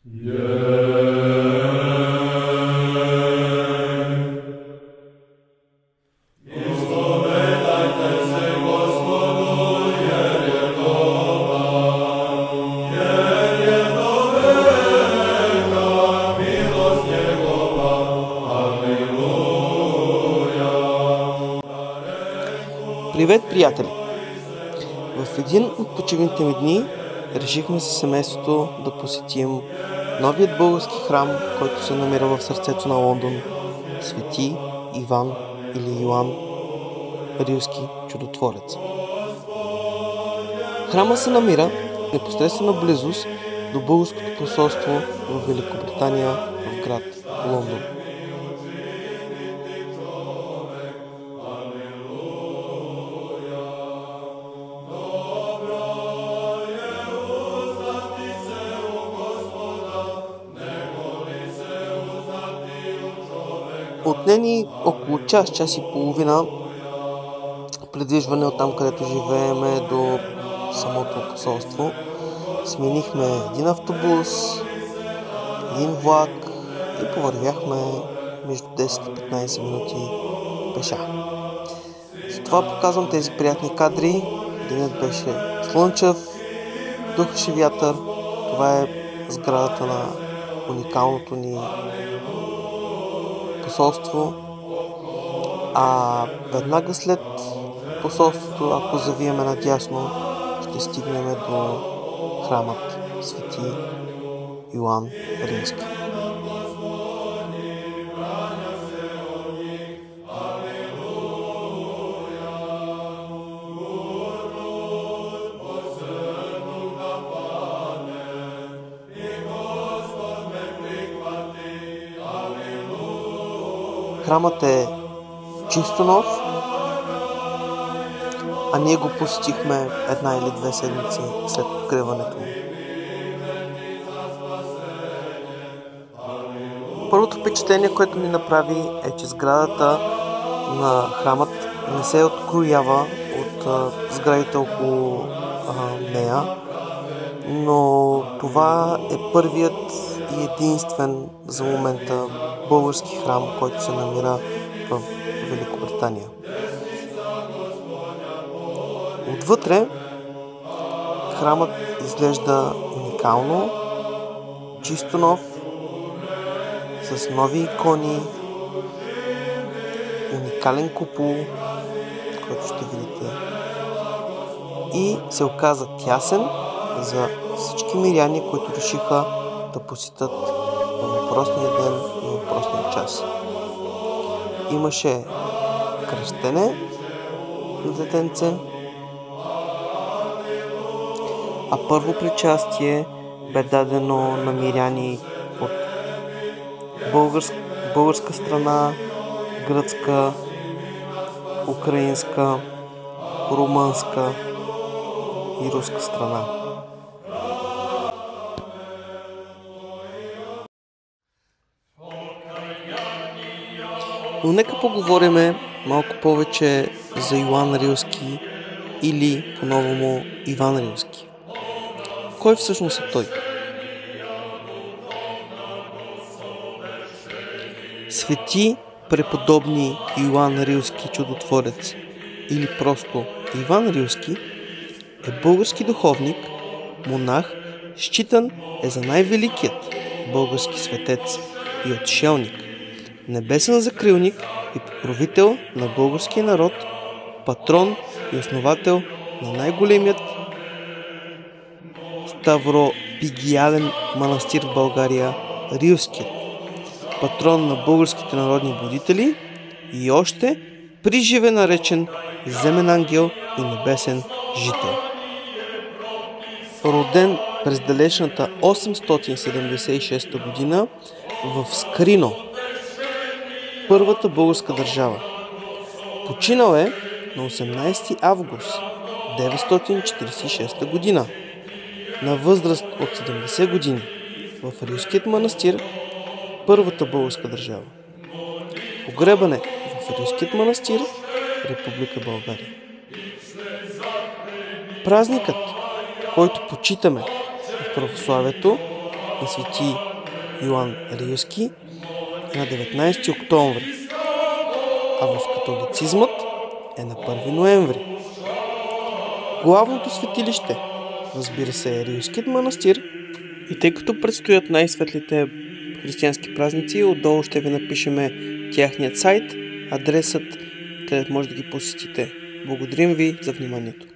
Привет, приятели! В един от почивните ми дни решихме със семейството да посетим новият български храм, който се намира в сърцето на Лондон, Свети Иван или Йоан Рилски чудотворец. Храма се намира в непосредствена близост до българското посолство в Великобритания в град Лондон. Отне ни около час и половина придвижване от там, където живееме, до самото посолство. Сменихме един автобус, един влак и повървяхме между 10 и 15 минути пеша. Затова показвам тези приятни кадри. Денят беше слънчев, духаше вятър. Това е сградата на уникалното ни посолство, а веднага след посолството, ако завиеме надясно, ще стигнем до храмът Свети Йоан Рилски. Храмът е чисто нов, а ние го посетихме 1 или 2 седмици след откриването му. Първото впечатление, което ми направи, е, че сградата на храмът не се откроява от сградите около нея, но това е първият и единствен за момента български храм, който се намира в Великобритания. Отвътре храмът изглежда уникално, чисто нов, с нови икони, уникален купол, който ще видите, и се оказа тясен за всички миряни, които решиха да посетят въпросния ден и въпросния час. Имаше кръщене на детенце, а първо причастие бе дадено на миряни от българска страна, гръцка, украинска, румънска и руска страна. Но нека поговорим малко повече за Йоан Рилски или по-новому Иван Рилски. Кой всъщност е той? Свети преподобни Йоан Рилски чудотворец или просто Иван Рилски е български духовник, монах, считан е за най-великият български светец и отшелник, небесен закрилник и покровител на българския народ, патрон и основател на най-големият ставропигиален манастир в България, Рилският, патрон на българските народни будители и още приживе наречен земен ангел и небесен жител. Роден през далечната 876 година в Скрино, първата българска държава. Починал е на 18 август 946 година на възраст от 70 години в Рилският манастир, първата българска държава. Погребан е в Рилският манастир, Република България. Празникът, който почитаме в православието, на свети Йоан Рилски е на 19 октомври, а в католицизмът е на 1 ноември. Главното светилище, разбира се, е Рилският манастир. И тъй като предстоят най-светлите християнски празници, отдолу ще ви напишеме тяхният сайт, адресът, където може да ги посетите. Благодарим ви за вниманието.